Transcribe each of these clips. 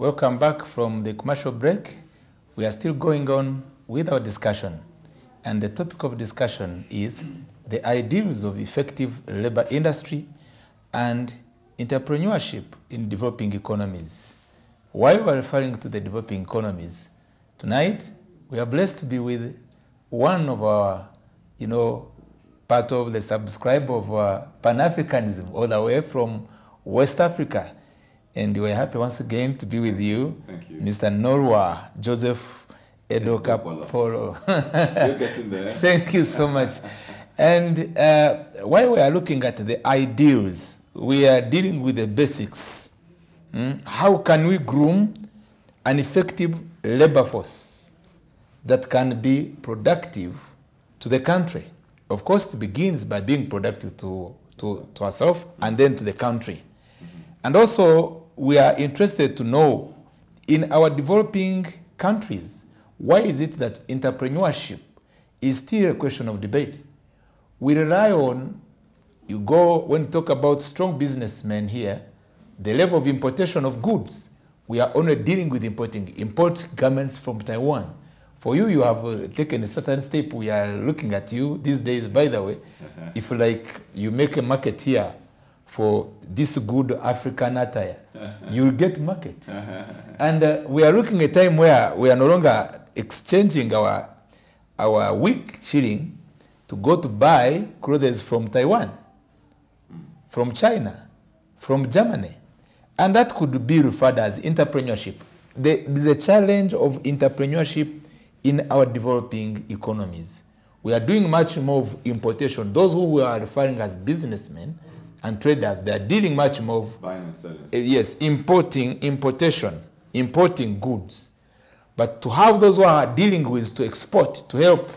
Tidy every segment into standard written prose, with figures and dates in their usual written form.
welcome back from the commercial break. We are still going on with our discussion. And the topic of discussion is the ideals of effective labor industry and entrepreneurship in developing economies. While we are referring to the developing economies, tonight we are blessed to be with one of our, part of the subscribe of Pan-Africanism all the way from West Africa. And we're happy once again to be with you. Thank you. Mr. Norwa Joseph Edoka Polo. Thank you so much. And while we are looking at the ideals, we are dealing with the basics. How can we groom an effective labor force that can be productive to the country? Of course, it begins by being productive to ourselves and then to the country. And also, we are interested to know, in our developing countries, why is it that entrepreneurship is still a question of debate? We rely on, when you talk about strong businessmen here, the level of importation of goods. We are only dealing with import garments from Taiwan. For you, you have taken a certain step. We are looking at you these days, by the way. If you make a market here for this good African attire, you will get market. And we are looking at a time where we are no longer exchanging our weak shilling to go to buy clothes from Taiwan, from China, from Germany. And that could be referred as entrepreneurship. The challenge of entrepreneurship in our developing economies. We are doing much more of importation. Those who we are referring as businessmen and traders, they are dealing much more of buying and selling. Yes, importing goods. But to have those who are dealing with to export, to help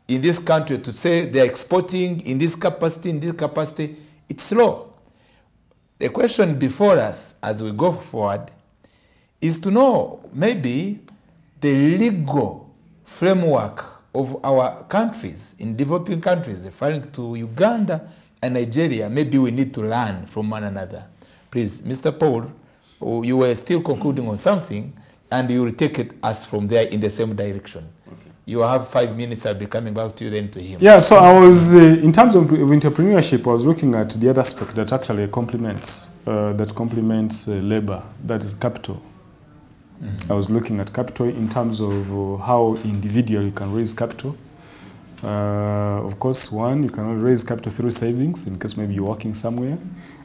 in this country, to say they are exporting in this capacity, it's slow. The question before us as we go forward is to know maybe the legal framework of our countries, in developing countries, referring to Uganda and Nigeria. Maybe we need to learn from one another. Please, Mr. Paul, you were still concluding on something, and you will take us from there in the same direction. Okay. You have 5 minutes. I'll be coming back to you then to him. Yeah, so I was, in terms of entrepreneurship, I was looking at the other aspect that actually complements labor, that is capital. I was looking at capital in terms of how individually you can raise capital. Of course, you can raise capital through savings in case maybe you're working somewhere,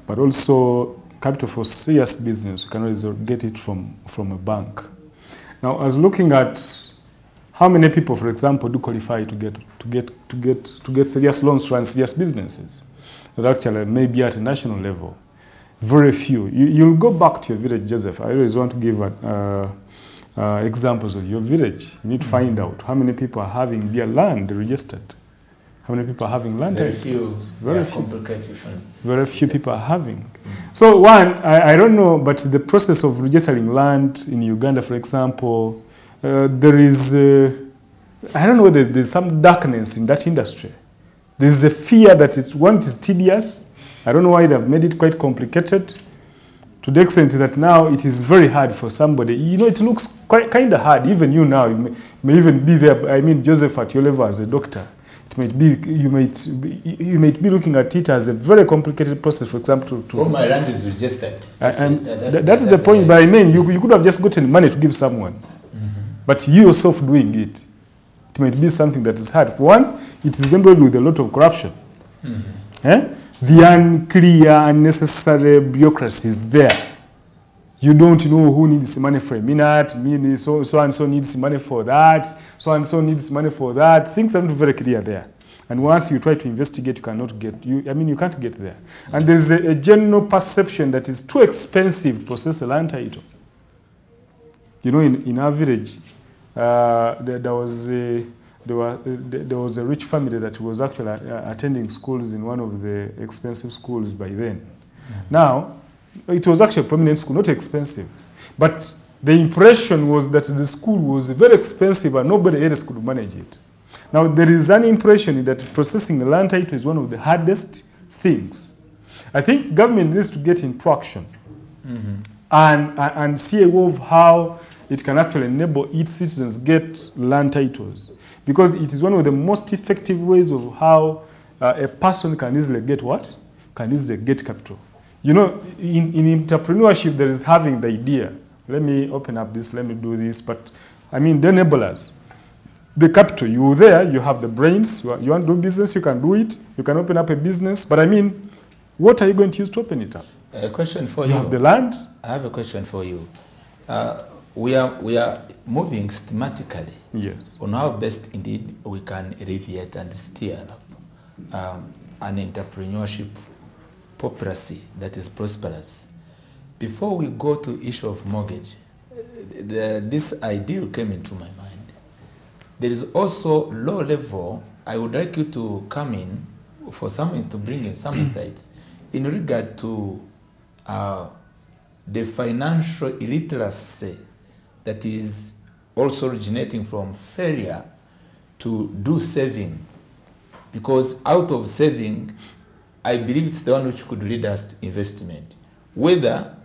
but also capital for serious business, you can always get it from a bank. Now, I was looking at how many people, for example, do qualify to get serious loans to run serious businesses that actually may be at a national level. Very few. You'll go back to your village, Joseph. I always want to give examples of your village. You need to find out how many people are having their land registered. How many people are having land titles? Very few. Very few people are having. So I don't know, but the process of registering land in Uganda, for example, there is, I don't know, there's some darkness in that industry. There's a fear that one is tedious. I don't know why they've made it quite complicated, to the extent that now it is very hard for somebody. It looks kind of hard. Even you now, you may even be there. I mean, Joseph, at your level as a doctor, it might be you might be looking at it as a very complicated process. For example, all my land is registered, and that's the point. But I mean, you could have just gotten money to give someone, but you yourself doing it, it might be something that is hard. For one, it is embroidered with a lot of corruption. The unclear, unnecessary bureaucracy is there. You don't know who needs money for a minute, so and so needs money for that, so and so needs money for that. Things are not very clear there. And once you try to investigate, you cannot get, you can't get there. And there's a general perception that it's too expensive to process a land title. In our village, there was a rich family that was actually attending schools in one of the expensive schools by then. Now, it was actually a prominent school, not expensive. But the impression was that the school was very expensive and nobody else could manage it. Now, there is an impression that processing the land title is one of the hardest things. I think government needs to get into action. and see a way of how it can actually enable its citizens get land titles. Because it is one of the most effective ways of how a person can easily get what? Can easily get capital. You know, in entrepreneurship, there is having the idea. Let me open up this, let me do this. But, I mean, the enablers. The capital, you're there, you have the brains. You want to do business, you can do it. You can open up a business. But, I mean, what are you going to use to open it up? A question for you. You have the land. I have a question for you. We are moving systematically, yes, on how best indeed we can alleviate and steer up an entrepreneurship populacy that is prosperous. Before we go to issue of mortgage, this idea came into my mind. There is also low level. I would like you to come in for something to bring in some insights in regard to the financial illiteracy that is also originating from failure to do saving. Because out of saving, I believe it's the one which could lead us to investment. Whether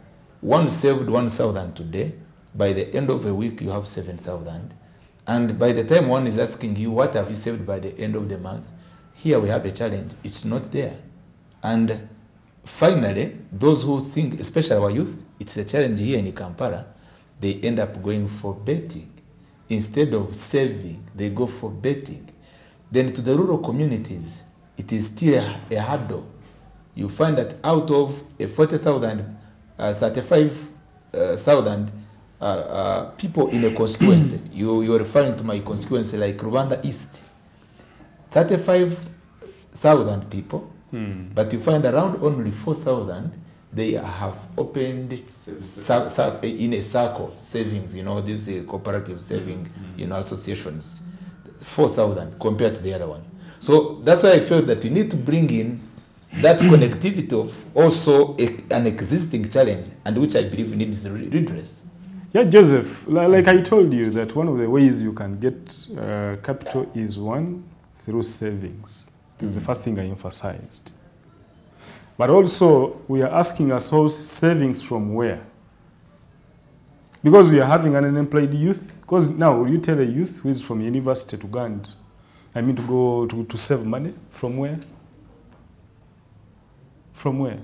one saved 1,000 today, by the end of a week you have 7,000. And by the time one is asking you, what have you saved by the end of the month? Here we have a challenge. It's not there. And finally, those who think, especially our youth, it's a challenge here in Kampala, they end up going for betting. Instead of saving, they go for betting. Then to the rural communities, it is still a hurdle. You find that out of a 40,000, 35,000 people in a constituency, you're referring to my constituency like Rwanda East, 35,000 people, but you find around only 4,000 they have opened in a circle savings, you know, these cooperative saving, you know, associations. 4,000 compared to the other one. So that's why I felt that you need to bring in that connectivity of also an existing challenge, and which I believe needs redress. Yeah, Joseph, like I told you, that one of the ways you can get capital is one, through savings. This is the first thing I emphasized. But also, we are asking ourselves, savings from where? Because we are having an unemployed youth. Because now, you tell a youth who is from university to Uganda, I mean to go to save money, from where? From where?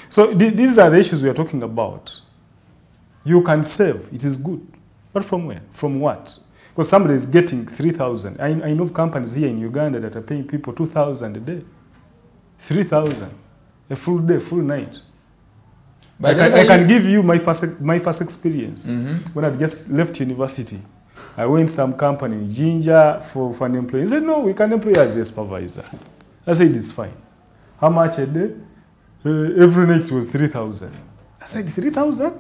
So these are the issues we are talking about. You can save, it is good. But from where? From what? Because somebody is getting 3,000. I know of companies here in Uganda that are paying people 2,000 a day. 3,000. A full day, full night. But I can give you my first experience. When I just left university, I went to some company in Jinja for an employee. He said, no, we can employ you as a supervisor. I said, it's fine. How much a day? Every night was 3,000. I said, 3,000?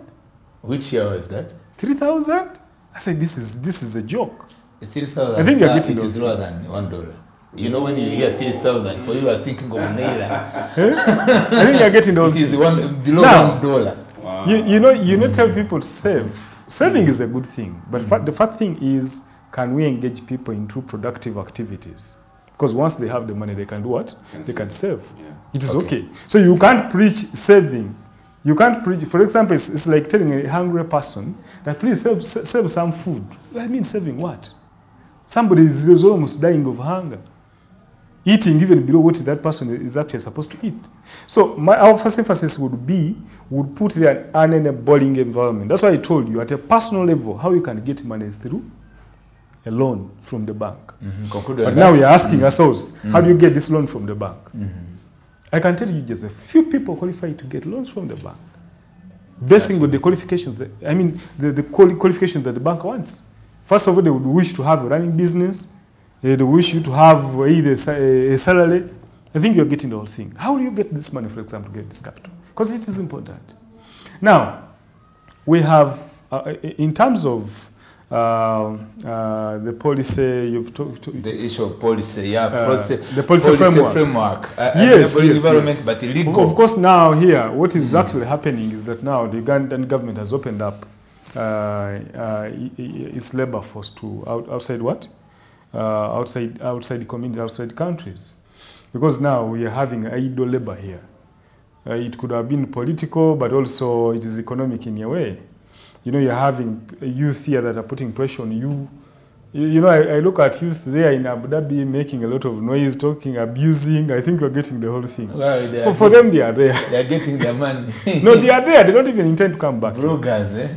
Which year was that? 3,000? I said, this is a joke. 3,000. I think you're getting it is lower than $1. You know, when you hear 3,000, for you are thinking of naira. I think you're getting those. It is below $1. Wow. You know, tell people to save. Saving is a good thing, but the first thing is, can we engage people into productive activities? Because once they have the money, they can do what? They can save. Yeah. It is okay. So you can't preach saving. You can't preach, for example, it's like telling a hungry person that please save some food. I mean, saving what? Somebody is almost dying of hunger. Eating even below what that person is actually supposed to eat. So our first emphasis would put there an enabling environment. That's why I told you, at a personal level, how you can get money is through a loan from the bank. But now we are asking ourselves, how do you get this loan from the bank? I can tell you just a few people qualify to get loans from the bank, basing on the qualifications, the qualifications that the bank wants. First of all, they would wish to have a running business. They wish you to have either a salary. I think you're getting the whole thing. How do you get this money, for example, to get this capital? Because it is important. Now, we have, in terms of the policy, you've talked to... The issue of policy, yeah. The policy framework. Yes, environment, but illegal. Of course, now here, what is actually happening is that now the Ugandan government has opened up its labor force to outside what? Outside the community, outside countries. Because now we are having idle labor here. It could have been political, but also it is economic in a way. You know, you're having youth here that are putting pressure on you. You know, I look at youth there in Abu Dhabi making a lot of noise, talking, abusing. I think you're getting the whole thing. Well, for them, they are there. They are getting their money. No, they are there. They don't even intend to come back. Bloggers, eh?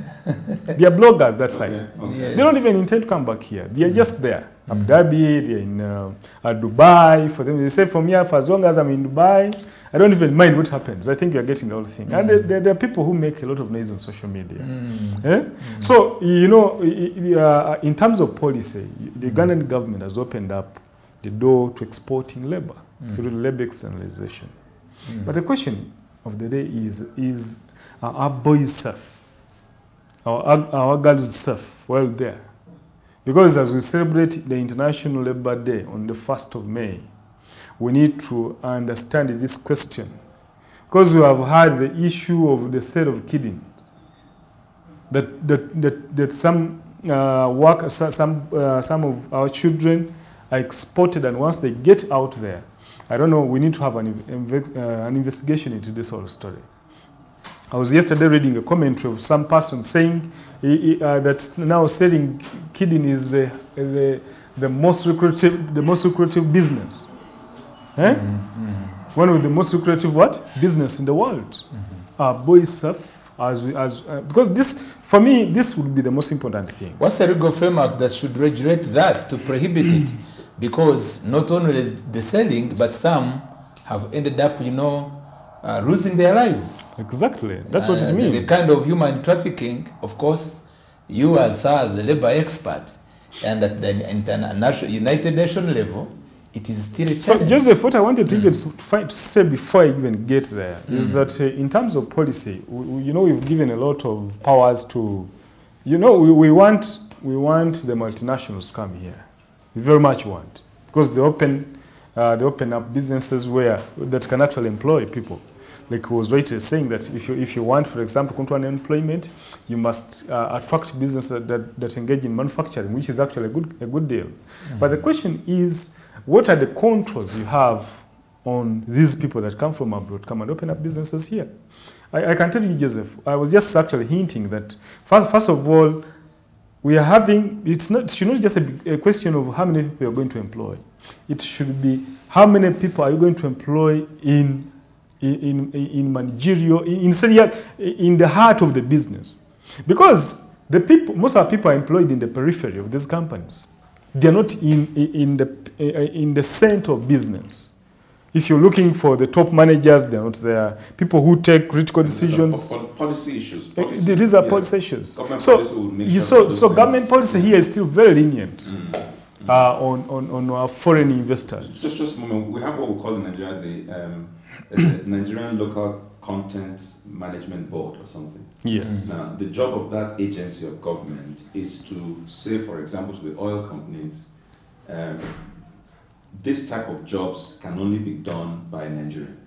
They are bloggers, that side. Okay. Yes. They don't even intend to come back here. They are just there. Abu Dhabi, they're in Dubai. For them, they say, for me, for as long as I'm in Dubai, I don't even mind what happens. I think you're getting the whole thing. And there are people who make a lot of noise on social media. So, you know, in terms of policy, the Ugandan government has opened up the door to exporting labor through labor externalization. But the question of the day is our boys safe? Our girls safe? Well, there. Because as we celebrate the International Labour Day on the 1st of May, we need to understand this question. Because we have had the issue of the sale of kidneys, that some some of our children are exported, and once they get out there, I don't know, we need to have an investigation into this whole story. I was yesterday reading a commentary of some person saying that now selling kidney is the most lucrative business. One of the most lucrative business in the world. Boys surf because this, for me, this would be the most important thing. What's the legal framework that should regulate that to prohibit it? Because not only the selling, but some have ended up, you know, losing their lives. Exactly, that's what it means. The kind of human trafficking, of course, you as a labor expert, and at the international United Nations level, it is still a challenge. So, Joseph, what I wanted to even to say before I even get there is that in terms of policy, you know, we've given a lot of powers to, you know, we want the multinationals to come here. We very much want, because they open up businesses that can actually employ people. Like he was right saying that if you want, for example, control unemployment, you must attract businesses that engage in manufacturing, which is actually a good deal. But the question is, what are the controls you have on these people that come from abroad, come and open up businesses here? I can tell you, Joseph, I was just actually hinting that, first of all, we are having, it should not just be a question of how many people you're going to employ. It should be how many people are you going to employ in managerial, in the heart of the business. Because most of our people are employed in the periphery of these companies. They're not in the center of business. If you're looking for the top managers, they're not there. People who take critical decisions. Policy issues. These are policy issues. So government policy here is still very lenient on our foreign investors. Just a moment. We have what we call in Nigeria the Nigerian Local Content Management Board or something. Yes. Now, the job of that agency of government is to say, for example, to the oil companies, this type of jobs can only be done by a Nigerian.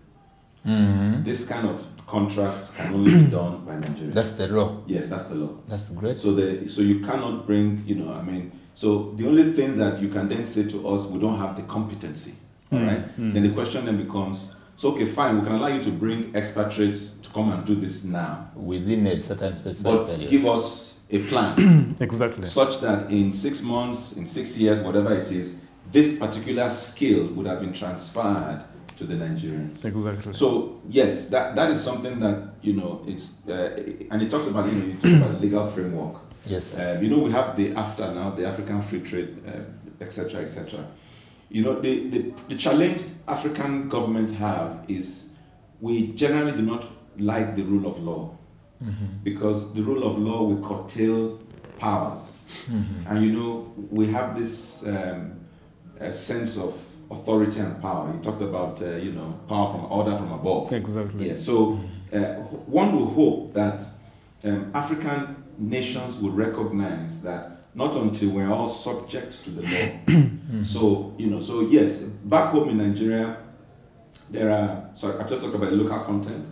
This kind of contracts can only be done by Nigerians. That's the law. Yes, that's the law. That's great. So you cannot bring, you know, I mean, so the only thing that you can then say to us, we don't have the competency, all right? Then the question then becomes, so okay, fine, we can allow you to bring expatriates to come and do this now. Within a certain specific period. Give us a plan. Exactly. Such that in 6 months, in 6 years, whatever it is, this particular skill would have been transferred to the Nigerians. Exactly. So yes, that is something that, you know, it's and it talks about, you know, you talk about the legal framework. Yes. You know, we have the AFTA now, the African Free Trade, etc., etc. You know, the challenge African governments have is we generally do not like the rule of law, because the rule of law will curtail powers, and you know, we have this a sense of authority and power. You talked about you know, power from order from above. Exactly. Yeah. So one will hope that African nations will recognize that not until we're all subject to the law. So you know, so yes, back home in Nigeria, there are. So I've just talked about local content.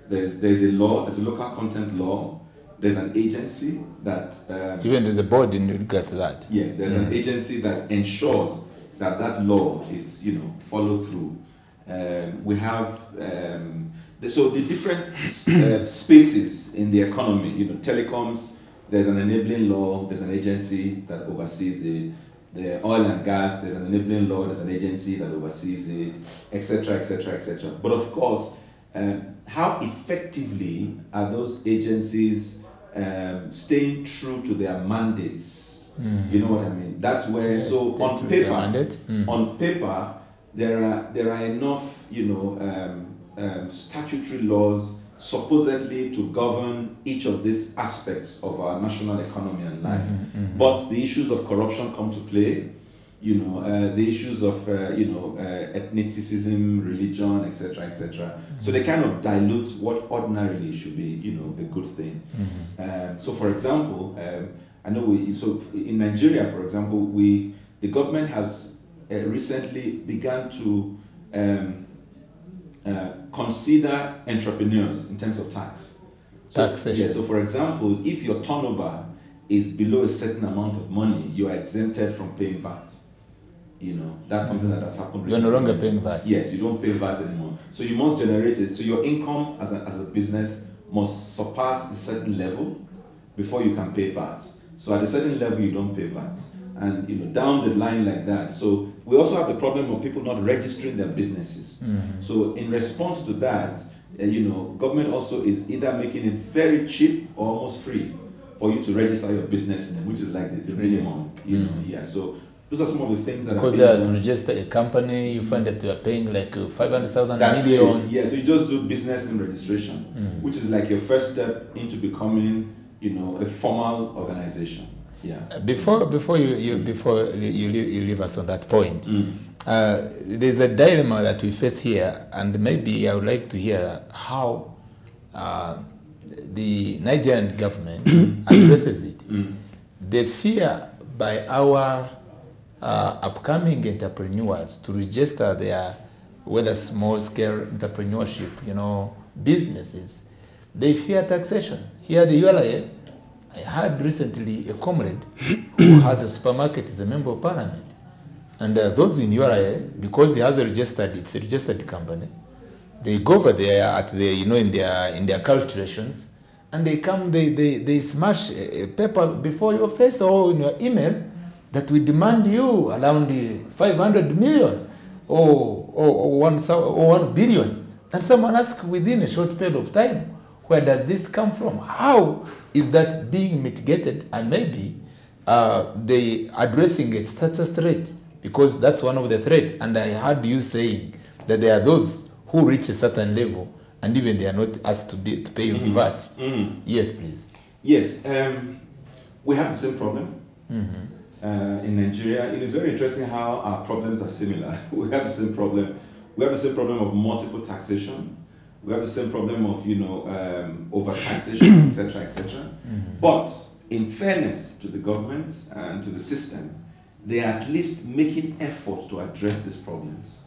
There's a law. There's a local content law. There's an agency that even there's a board in regard to that. Yes, there's an agency that ensures that law is, you know, follow through. We have So the different spaces in the economy, telecoms, there's an enabling law, there's an agency that oversees it. The oil and gas, there's an enabling law, there's an agency that oversees it, etc., etc., etc. But of course, how effectively are those agencies staying true to their mandates? Mm-hmm. You know what I mean? That's where. Yes, so on paper, there are enough, statutory laws supposedly to govern each of these aspects of our national economy and life. Mm-hmm, mm-hmm. But the issues of corruption come to play, the issues of, ethnicism, religion, etc., etc. Mm-hmm. So they kind of dilute what ordinarily should be, a good thing. Mm-hmm. So for example, I know in Nigeria, for example, the government has recently begun to consider entrepreneurs in terms of tax. Taxation. Yeah, so for example, if your turnover is below a certain amount of money, you are exempted from paying VAT. That's something that has happened recently. You're no longer paying VAT. Yes, you don't pay VAT anymore. So you must generate it. So your income as a business must surpass a certain level before you can pay VAT. So at a certain level, you don't pay VAT. And down the line like that. So we also have the problem of people not registering their businesses. Mm-hmm. So in response to that, government also is either making it very cheap or almost free for you to register your business name, which is like the minimum. Yeah. So those are some of the things that because to register a company, you find that you are paying like 500,000 million. Yeah. So you just do business name registration, which is like your first step into becoming, a formal organization. Yeah. Before you leave us on that point, there's a dilemma that we face here, and maybe I would like to hear how the Nigerian government addresses it. The fear by our upcoming entrepreneurs to register their, whether small-scale entrepreneurship, businesses, they fear taxation. Here the ULA, I had recently a comrade who has a supermarket, is a member of parliament. And those in URA, because he has it's a registered company, they go over there at the, in their calculations, and they come, they smash a paper before your face or in your email that we demand you around 500 million or 1 billion. And someone asks within a short period of time, where does this come from? How is that being mitigated? And maybe they addressing it such a threat, because that's one of the threats. And I heard you saying that there are those who reach a certain level and even they are not asked to pay VAT. Yes, please. Yes, we have the same problem in Nigeria. It is very interesting how our problems are similar. We have the same problem. We have the same problem of multiple taxation. We have the same problem of, over-taxation, etc., etc. But in fairness to the government and to the system, they are at least making effort to address these problems.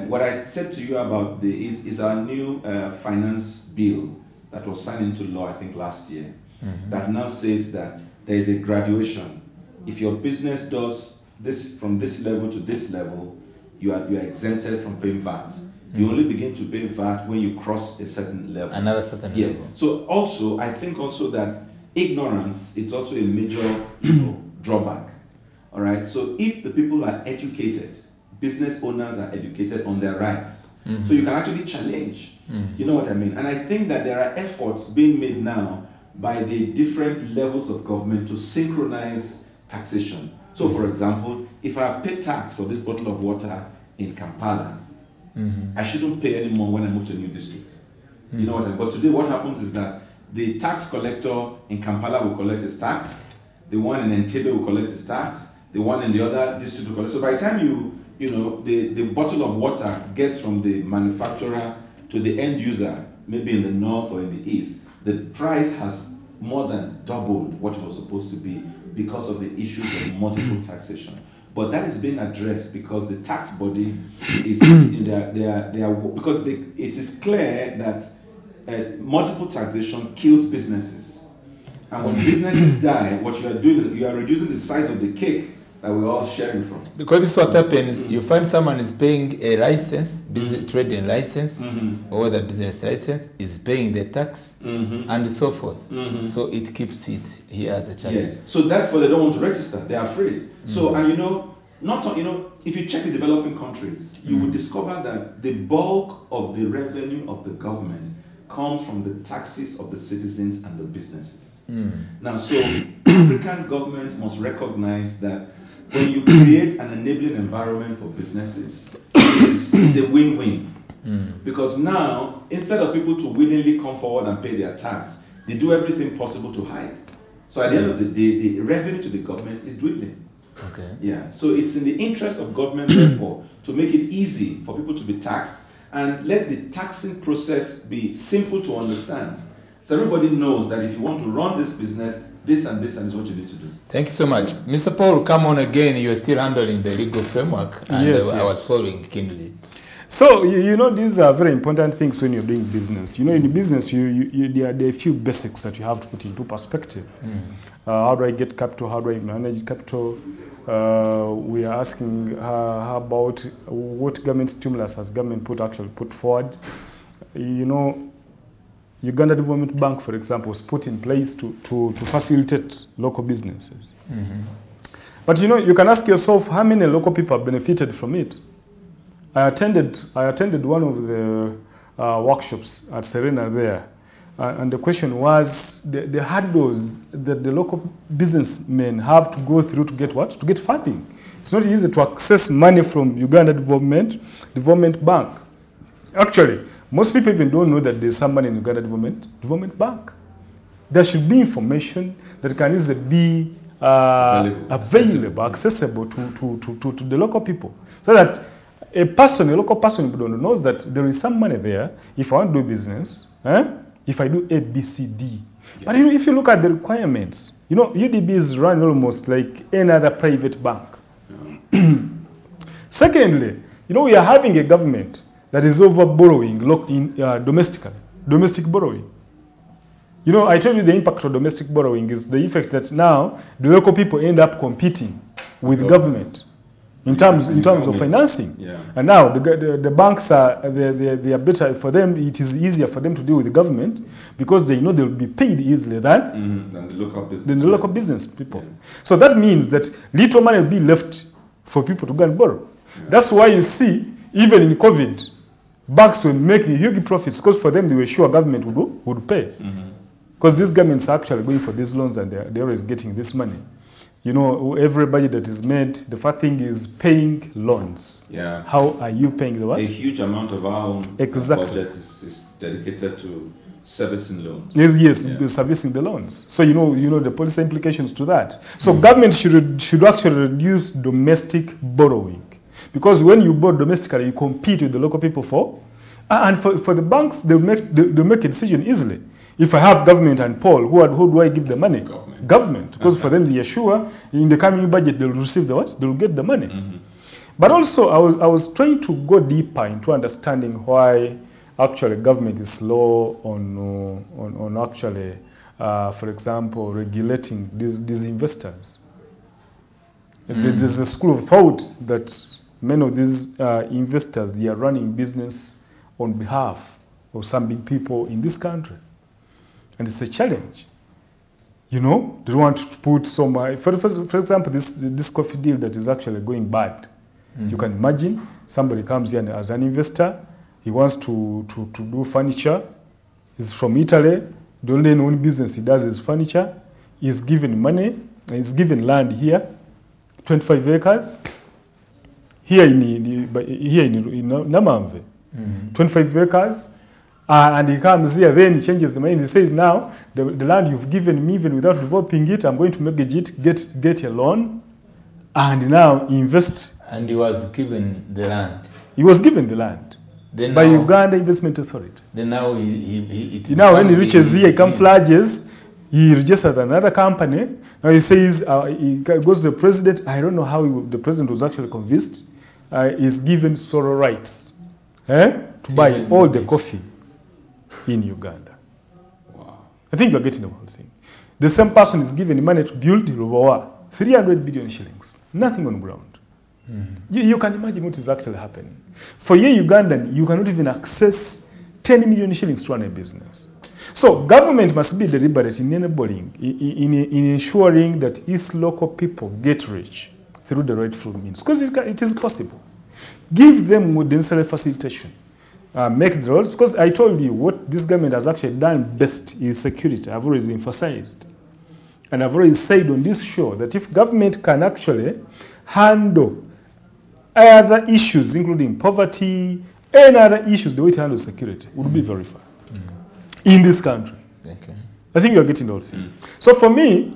What I said to you about is our new finance bill that was signed into law, I think, last year, that now says that there is a graduation. If your business does this from this level to this level, you are exempted from paying VAT. You only begin to pay VAT when you cross a certain level. Another certain level. So also, I think also that ignorance is also a major drawback. All right. So if the people are educated, business owners are educated on their rights. So you can actually challenge. You know what I mean? And I think that there are efforts being made now by the different levels of government to synchronize taxation. So for example, if I pay tax for this bottle of water in Kampala, I shouldn't pay anymore when I move to a new district. You know what I mean? But today what happens is that the tax collector in Kampala will collect his tax, the one in Entebbe will collect his tax, the one in the other district will collect. So by the time the bottle of water gets from the manufacturer to the end user, maybe in the north or in the east, the price has more than doubled what it was supposed to be because of the issues of multiple taxation. But that is being addressed because the tax body is because it is clear that multiple taxation kills businesses. And when businesses die, what you are doing is you are reducing the size of the cake that we're all sharing from. Because this is what happens. You find someone is paying a license, business trading license, or the business license, is paying the tax, and so forth. So it keeps it here as a challenge. Yes. So therefore, they don't want to register. They're afraid. So, and if you check the developing countries, you will discover that the bulk of the revenue of the government comes from the taxes of the citizens and the businesses. Now, so African governments must recognize that when you create an enabling environment for businesses, it's a win-win. Because now, instead of people to willingly come forward and pay their tax, they do everything possible to hide. So at the end of the day, the revenue to the government is dwindling. Okay. Yeah. So it's in the interest of government, therefore, to make it easy for people to be taxed and let the taxing process be simple to understand. So everybody knows that if you want to run this business, this and this is what you need to do. Thank you so much. Mr. Paul, come on again. You're still handling the legal framework, and I was following keenly. So, these are very important things when you're doing business. In business, there are a few basics that you have to put into perspective. How do I get capital? How do I manage capital? We are asking how about what government stimulus has government put forward. Uganda Development Bank, for example, was put in place to facilitate local businesses. But you can ask yourself how many local people have benefited from it. I attended one of the workshops at Serena there, and the question was the hurdles that the local businessmen have to go through to get what? To get funding. It's not easy to access money from Uganda Development Bank. Actually, most people even don't know that there's some money in Uganda Development Bank. There should be information that can easily be available, accessible to the local people, so that a local person knows that there is some money there if I want to do business, if I do A, B, C, D. Yeah. But if you look at the requirements, UDB is run almost like any other private bank. Yeah. Secondly, we are having a government that is over borrowing domestic borrowing. I told you the impact of domestic borrowing is the effect that now the local people end up competing with government in terms of financing. Yeah. And now the banks are they are better for them. It is easier for them to deal with the government because they know they'll be paid easily than the local business people. Yeah. So that means that little money will be left for people to go and borrow. Yeah. That's why you see even in COVID, banks were making huge profits because for them they were sure government would pay. Because these governments are actually going for these loans and they're always getting this money. Every budget that is made, the first thing is paying loans. Yeah. How are you paying the what? A huge amount of our own budget is dedicated to servicing loans. Yes, servicing the loans. So the policy implications to that. So government should actually reduce domestic borrowing. Because when you borrow domestically, you compete with the local people and for the banks, they'll make a decision easily. If I have government and Paul, who do I give the money? Government. Because for them, they are sure in the coming budget they'll receive the what? They'll get the money. But also, I was trying to go deeper into understanding why actually government is slow on actually, for example, regulating these investors. There's a school of thought that many of these investors, they are running business on behalf of some big people in this country. And it's a challenge. They want to put some, for example, this coffee deal that is actually going bad. You can imagine somebody comes here as an investor, he wants to do furniture, he's from Italy, the only known business he does is furniture, he's given money, he's given land here, 25 acres, here in Namamve, 25 acres, and he comes here, then he changes the mind. He says, now, the land you've given me, even without developing it, I'm going to mortgage it, get a loan, and now invest. And he was given the land. He was given the land by Uganda Investment Authority. Then now when he reaches here, he camouflages, he registers another company. Now he says, he goes to the president. I don't know how the president was actually convinced. He's given sole rights to buy all the coffee in Uganda. Wow. I think you're getting the whole thing. The same person is given money to build Rubawa. 300 billion shillings, nothing on ground. You can imagine what is actually happening. For you, Ugandan, you cannot even access 10 million shillings to run a business. So government must be deliberate in enabling, in ensuring that its local people get rich through the rightful means, because it is possible. Give them the necessary facilitation. Make the roads, because I told you what this government has actually done best is security. I've always emphasized. And I've already said on this show that if government can actually handle other issues, including poverty and other issues, the way to handle security would be very far in this country. Okay. I think you're getting the whole thing. So for me,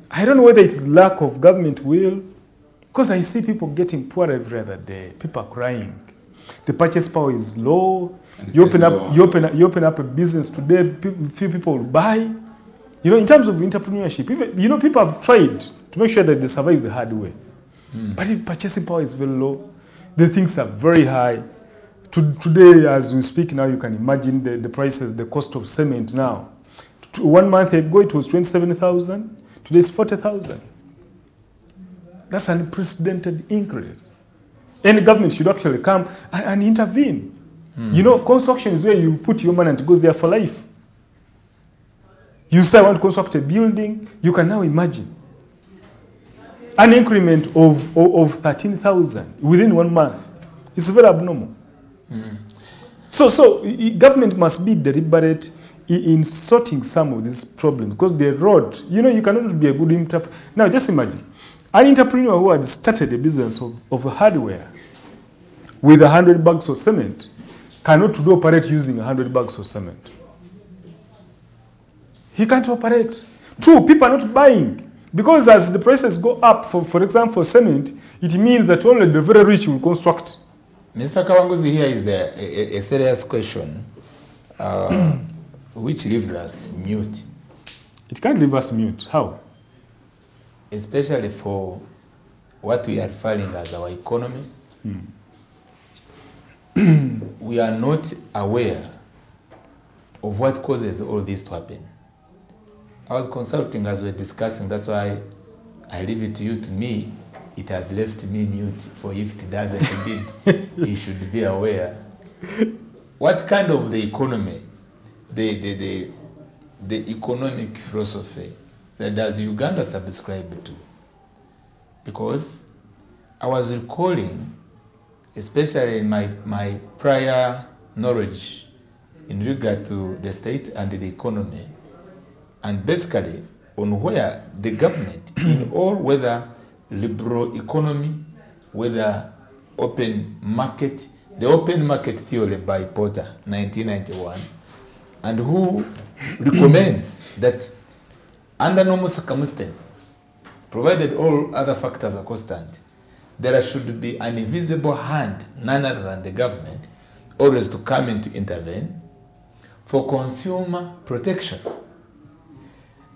I don't know whether it is lack of government will, because I see people getting poor every other day. People are crying. The purchase power is low. You open up a business today, few people will buy. You know, in terms of entrepreneurship, even, people have tried to make sure that they survive the hard way. But if purchasing power is very low, the things are very high. Today, as we speak now, you can imagine the prices, the cost of cement now. 1 month ago, it was 27,000. Today, it's 40,000. That's an unprecedented increase. Any government should actually come and intervene. You know, construction is where you put your money and it goes there for life. You say, I want to construct a building, you can now imagine an increment of 13,000 within 1 month. It's very abnormal. So government must be deliberate in sorting some of these problems, because the road, you cannot be a good entrepreneur. Now, just imagine, an entrepreneur who had started a business of hardware with 100 bags of cement cannot operate using 100 bags of cement. He can't operate. 2, people are not buying. Because as the prices go up, for example, for cement, it means that only the very rich will construct. Mr. Kawanguzi, here is a serious question, which leaves us mute. It can't leave us mute. How? Especially for what we are referring as our economy. We are not aware of what causes all this to happen. I was consulting as we were discussing, that's why I leave it to you. To me, it has left me mute, for if it doesn't indeed, you should be aware. What kind of the economy, the economic philosophy that does Uganda subscribe to? Because I was recalling, especially in my prior knowledge in regard to the state and the economy, and basically on where the government, in all, whether liberal economy, whether open market, the open market theory by Porter, 1991, and who recommends that under normal circumstances, provided all other factors are constant, there should be an invisible hand, none other than the government, always to come in to intervene for consumer protection.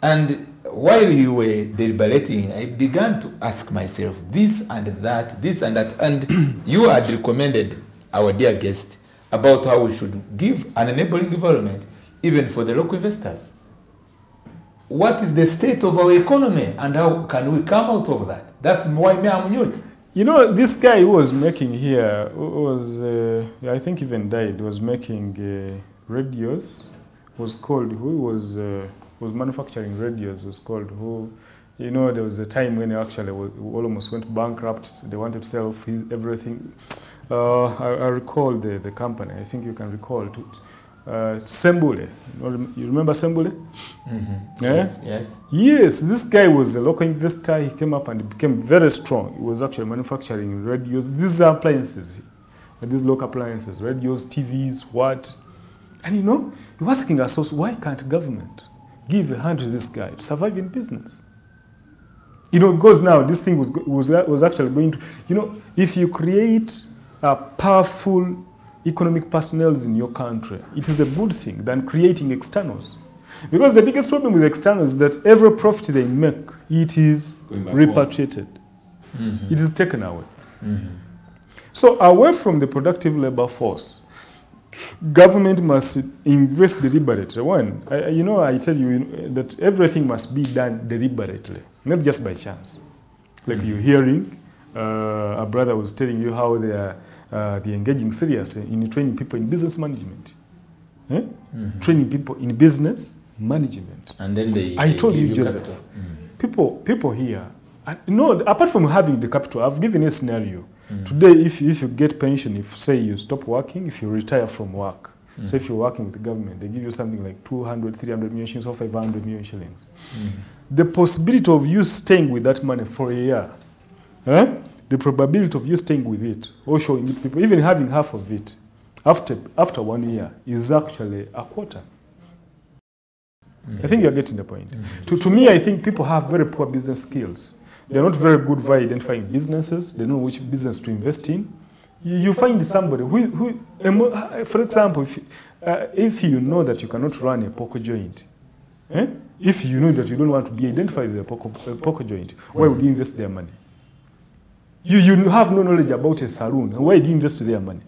And while you were deliberating, I began to ask myself this and that, and you had recommended our dear guest about how we should give an enabling environment even for the local investors. What is the state of our economy and how can we come out of that? That's why I'm mute. This guy who was making here, was, I think even died, was making radios, was called, who was manufacturing radios, was called, who, there was a time when they actually almost went bankrupt. They wanted to sell everything. I recall the company. I think you can recall it. Sembule. You remember Sembule? Yeah? Yes, this guy was a local investor. He came up and he became very strong. He was actually manufacturing radios. These are appliances. These local appliances, radios, TVs, what? And he was asking ourselves, why can't government give a hand to this guy to survive in business? Because now this thing was actually going to, if you create a powerful economic personnel in your country, it is a good thing than creating externals. Because the biggest problem with externals is that every profit they make, it is repatriated. It is taken away. So away from the productive labor force, government must invest deliberately. One, I tell you that everything must be done deliberately, not just by chance. like you're hearing. A brother was telling you how they're engaging seriously in training people in business management. Training people in business management. And then I told you, Joseph, people here, apart from having the capital, I've given a scenario. Today, if you get pension, if say you stop working, if you retire from work, so if you're working with the government, they give you something like 200, 300 million shillings or 500 million shillings. The possibility of you staying with that money for a year, the probability of you staying with it, or showing it people, even having half of it, after 1 year, is actually a quarter. I think you're getting the point. To me, I think people have very poor business skills. They're not very good for identifying businesses. They don't know which business to invest in. You find somebody who for example, if you know that you cannot run a poker joint, if you know that you don't want to be identified with a poker joint, why would you invest their money? You have no knowledge about a saloon. Why do you invest their money?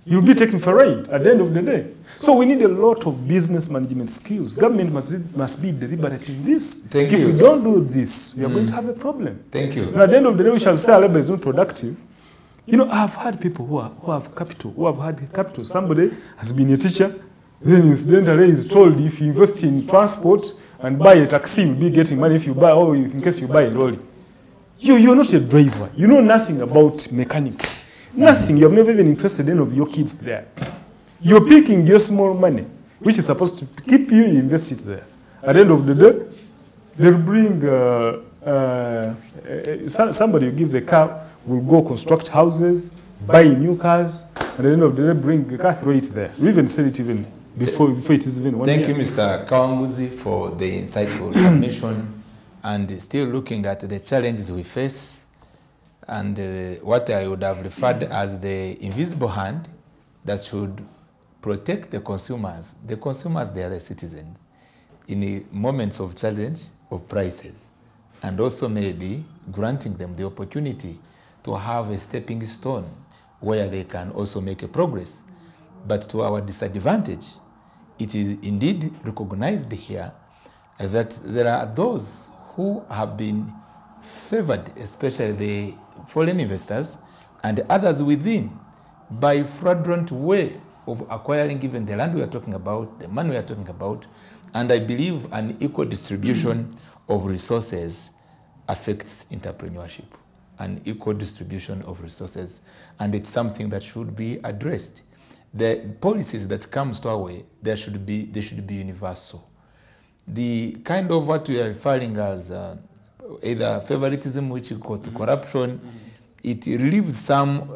You'll be taken for a ride at the end of the day. So we need a lot of business management skills. Government must be deliberate in this. If we don't do this, we are going to have a problem. Thank you. And at the end of the day, we shall say our labor is not productive. You know, I've had people who have capital, who have had capital. Somebody has been a teacher, then incidentally is told if you invest in transport and buy a taxi, you'll be getting money if you buy, or in case you buy a lorry. You're not a driver. You know nothing about mechanics. Nothing. You have never even invested any of your kids there. You're picking your small money, which is supposed to keep you, invest it there. At the end of the day, they'll bring somebody you give the car, will go construct houses, buy new cars, and at the end of the day, bring the car, throw it there. We even sell it even before it is even 1 year. Thank you, Mr. Kawanguzi, for the insightful submission and still looking at the challenges we face and what I would have referred as the invisible hand that should protect the consumers. The consumers, they are the citizens in the moments of challenge of prices, and also maybe granting them the opportunity to have a stepping stone where they can also make a progress. But to our disadvantage, it is indeed recognized here that there are those who have been favored, especially the foreign investors and others within, by fraudulent way of acquiring even the land we are talking about, the money we are talking about. And I believe an equal distribution of resources affects entrepreneurship, an equal distribution of resources, and it's something that should be addressed. The policies that comes to our way, they should be universal. The kind of what we are referring as either favoritism, which is called corruption, it relieves some,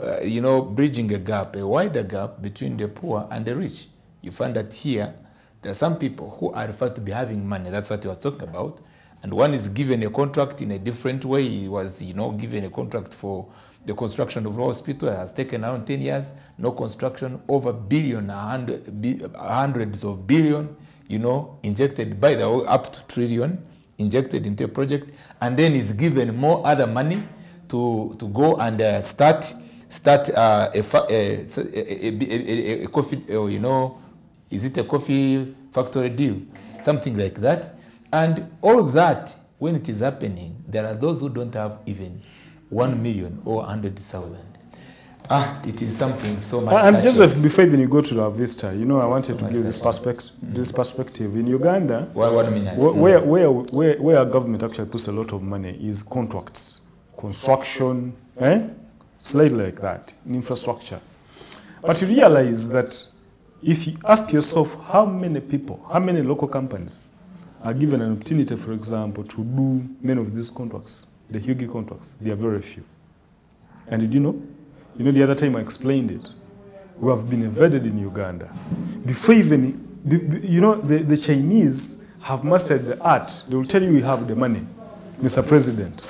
bridging a gap, a wider gap between the poor and the rich. You find that here, there are some people who are referred to be having money. That's what he was talking about. And one is given a contract in a different way. He was, given a contract for the construction of a hospital. It has taken around 10 years. No construction, over hundreds of billion, injected by the up to trillion, injected into a project, and then is given more other money to go and start a coffee, is it a coffee factory deal, something like that. And all that, when it is happening, there are those who don't have even 1 million or 100,000. It is something so much. And Joseph, before even you go to our vista, I wanted to give this perspective. In Uganda, where our government actually puts a lot of money is contracts, construction, slightly like that, in infrastructure. But you realize that if you ask yourself how many local companies are given an opportunity, for example, to do many of these contracts, the huge contracts, they are very few. And did you know? The other time I explained it. We have been invaded in Uganda. Before even, the Chinese have mastered the art. They will tell you we have the money, Mr. President.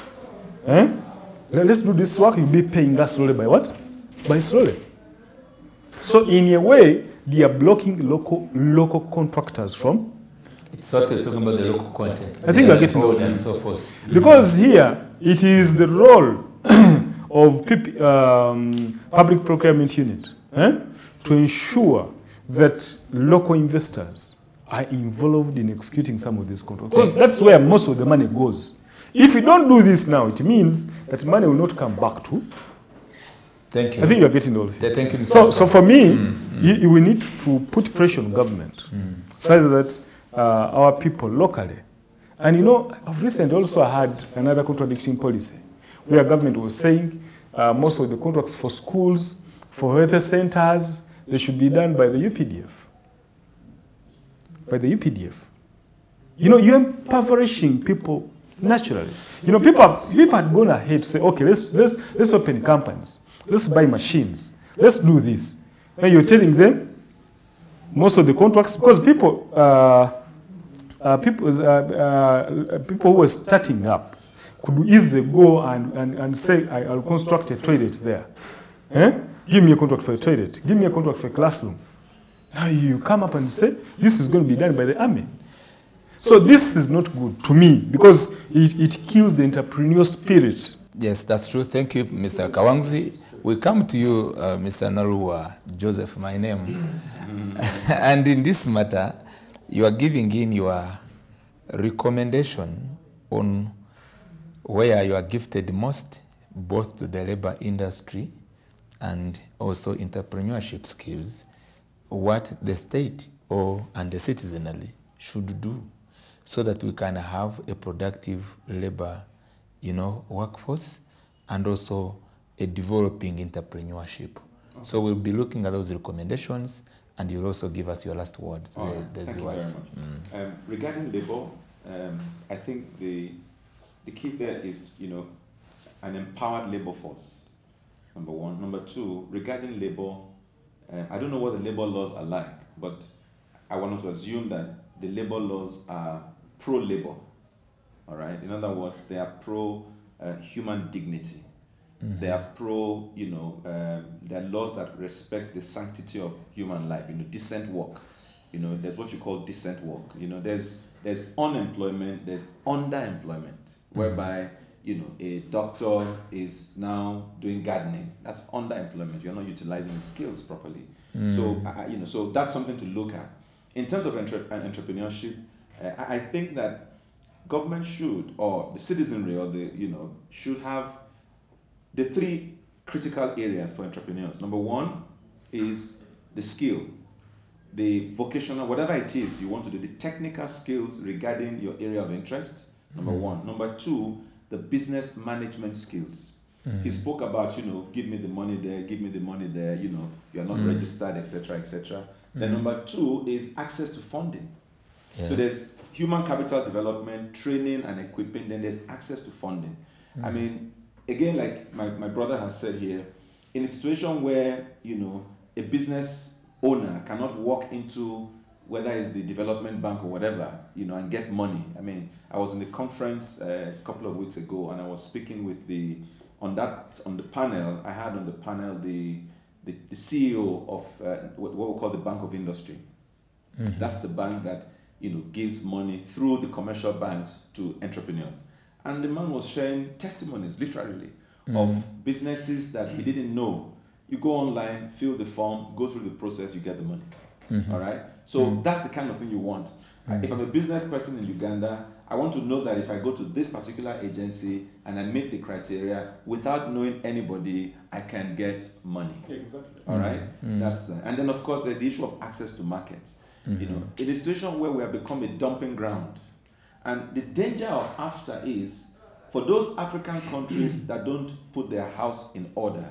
Let's do this work. You'll be paying us slowly by what? By slowly. So in a way, they are blocking local contractors from. It's sort of talking about the local content. I think we are getting out and so forth. Because here, it is the role of public procurement unit to ensure that local investors are involved in executing some of these contracts. Because that's where most of the money goes. If we don't do this now, it means that money will not come back to. Thank you. I think you're getting all this. Thank you. So for me, we need to put pressure on government so that our people locally. And you know, I've recently also had another contradicting policy where government was saying most of the contracts for schools, for health centers, they should be done by the UPDF. By the UPDF. You know, you're impoverishing people naturally. You know, people had gone ahead to say, okay, let's open companies. Let's buy machines. Let's do this. Now you're telling them most of the contracts, because people who were starting up could easily go and say, I'll construct a toilet there. Give me a contract for a toilet. Give me a contract for a classroom. Now you come up and say, this is going to be done by the army. So this is not good to me because it kills the entrepreneurial spirit. Yes, that's true. Thank you, Mr. Kawangzi. We come to you, Mr. Narua, Joseph, my name. And in this matter, you are giving in your recommendation on where you are gifted most, both to the labor industry and also entrepreneurship skills, what the state and the citizenry should do so that we can have a productive labor, workforce and also a developing entrepreneurship. Okay. So we'll be looking at those recommendations and you'll also give us your last words. Thank you very much. Regarding labor, I think the key there is, an empowered labor force, number one. Number two, regarding labor, I don't know what the labor laws are like, but I want to assume that the labor laws are pro-labor, all right? In other words, they are pro-human dignity. Mm-hmm. They are pro, they are laws that respect the sanctity of human life, decent work. There's what you call decent work. There's unemployment, there's underemployment, whereby, a doctor is now doing gardening. That's underemployment. You're not utilizing his skills properly. So, so that's something to look at. In terms of entrepreneurship, I think that government should, or the citizenry, or should have the three critical areas for entrepreneurs. Number one is the skill, the vocational, whatever it is you want to do, the technical skills regarding your area of interest, number one. Number two, the business management skills. He spoke about, give me the money there, give me the money there, you're not registered, etc., etc. Then number two is access to funding. Yes. So there's human capital development, training and equipping, then there's access to funding. I mean, again, like my brother has said here, in a situation where, a business owner cannot walk into whether it's the development bank or whatever, and get money. I mean, I was in the conference a couple of weeks ago and I was speaking with on the panel, I had on the panel the CEO of what we call the Bank of Industry. That's the bank that, gives money through the commercial banks to entrepreneurs. And the man was sharing testimonies, literally, of businesses that he didn't know. You go online, fill the form, go through the process, you get the money. All right? So that's the kind of thing you want. If I'm a business person in Uganda, I want to know that if I go to this particular agency and I meet the criteria, without knowing anybody, I can get money. Exactly. All right? That's and then, of course, there's the issue of access to markets. In a situation where we have become a dumping ground, and the danger of after is, for those African countries that don't put their house in order,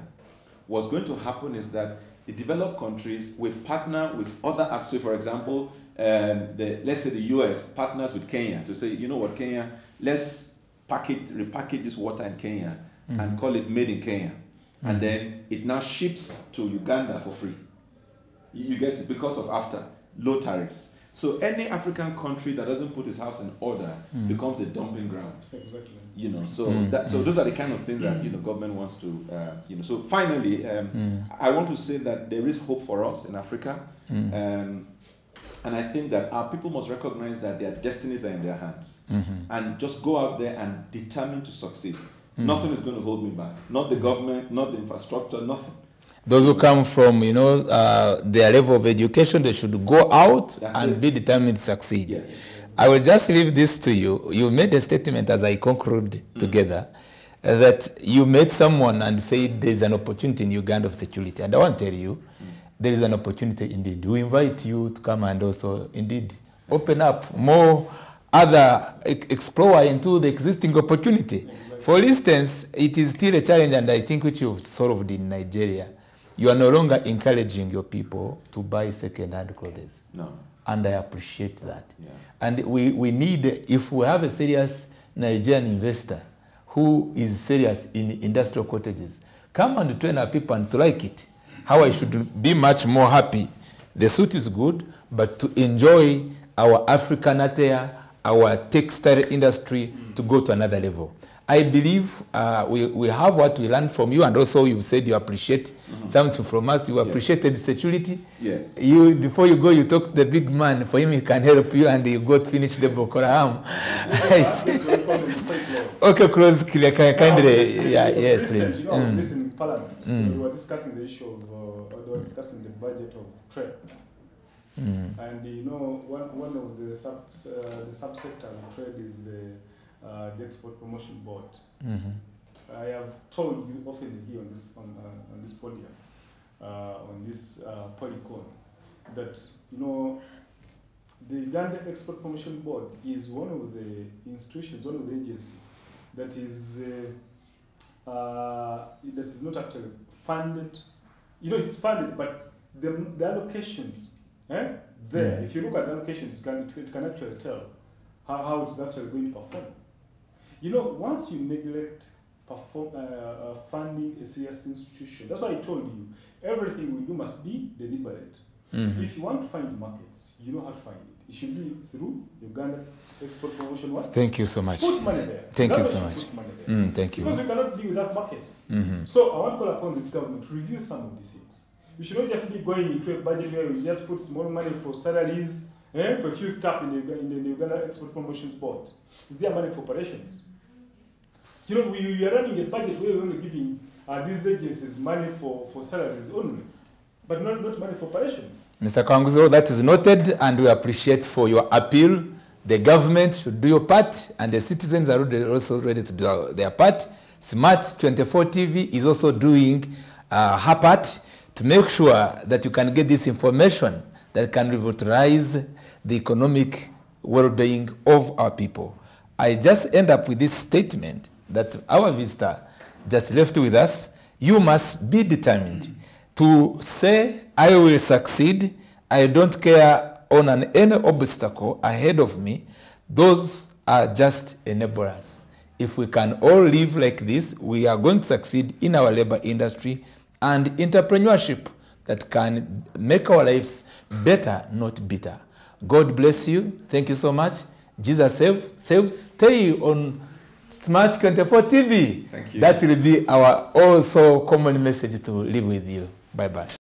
what's going to happen is that the developed countries will partner with other, so for example, let's say the US partners with Kenya to say, you know what, Kenya, let's repackage this water in Kenya and call it made in Kenya. And then it now ships to Uganda for free. You get it, because of after low tariffs. So any African country that doesn't put its house in order becomes a dumping ground. Exactly. So those are the kind of things that government wants to So finally, I want to say that there is hope for us in Africa, and I think that our people must recognize that their destinies are in their hands, and just go out there and determine to succeed. Nothing is going to hold me back. Not the government, not the infrastructure, nothing. Those who come from, their level of education, they should go out and be determined to succeed. Yes. I will just leave this to you. You made a statement as I conclude together that you met someone and said there's an opportunity in Uganda of security. And I want to tell you, there is an opportunity indeed. We invite you to come and also indeed open up more other, explore into the existing opportunity. For instance, it is still a challenge, and I think which you've solved in Nigeria. You are no longer encouraging your people to buy second-hand clothes. No. And I appreciate that. Yeah. And we need, if we have a serious Nigerian investor who is serious in industrial cottages, come and train our people and to like it. How I should be much more happy. The suit is good, but to enjoy our African attire, our textile industry to go to another level. I believe we have what we learned from you, and also you said you appreciate something from us. You appreciated security. Yes. You, before you go, you talk to the big man. For him, he can help you, and you go to finish the Boko Haram. Okay, close, kindly. Yeah, yes, please. You know, I was listening to Parliament. We were discussing the issue of, they were discussing the budget of trade. And you know, one of the subsector of trade is the Export Promotion Board. I have told you often here on this podium, on this POLICON, that you know the Uganda Export Promotion Board is one of the institutions, one of the agencies that is not actually funded. You know, it's funded, but the allocations there. If you look at the allocations, it can actually tell how it's actually going to perform. You know, once you neglect funding a serious institution, that's why I told you, everything we do must be deliberate. If you want to find markets, you know how to find it. It should be through Uganda Export Promotion. What? Thank you so much. Put money there. Thank you so much. Thank you. Because we cannot deal without markets. So I want to call upon this government to review some of these things. You should not just be going into a budget where we just put small money for salaries, for a few staff in the Uganda Export Promotions Board. Is there money for operations? You know, we are running a budget where we're only giving these agencies money for salaries only, but not money for operations. Mr. Kanguzo, that is noted, and we appreciate for your appeal. The government should do your part, and the citizens are also ready to do their part. Smart 24 TV is also doing her part to make sure that you can get this information that can revitalize the economic well-being of our people. I just end up with this statement that our visitor just left with us. You must be determined to say, I will succeed. I don't care on any obstacle ahead of me. Those are just enablers. If we can all live like this, we are going to succeed in our labor industry and entrepreneurship that can make our lives better, not bitter. God bless you. Thank you so much. Jesus saves. Stay on Smart 24 TV. Thank you. That will be our also common message to live with you. Bye-bye.